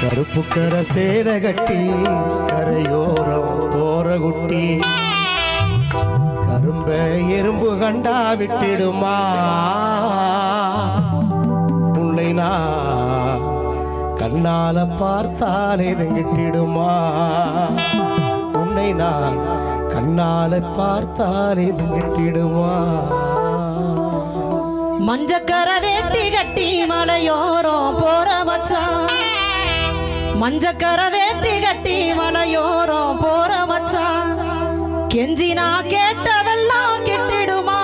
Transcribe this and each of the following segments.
கருப்பு கர சேலை கட்டி கரையோரம் போற குட்டி கரும்ப எறும்பு கண்டா விட்டிடுமா உன்னை நான் கண்ணால பார்த்தாலே கிட்டிடுமா உன்னை நான் கண்ணால பார்த்தாலே கிட்டிடுமா மஞ்சக்கர வேட்டி கட்டி மலையோரம் போற மச்சான் மஞ்சக்கர வேட்டி கட்டி மலையோரம் போற மச்சான் கெஞ்சி நான் கேட்டதெல்லாம் கெட்டிடுமா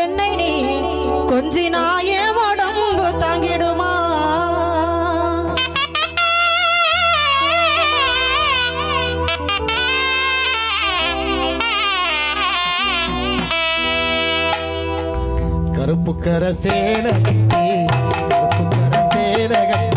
என்னை நீ கொஞ்சி நான் என் உடம்பு தாங்கிடுமா கருப்பு கர சேலை கட்டி கருப்பு கர சேலை கட்டி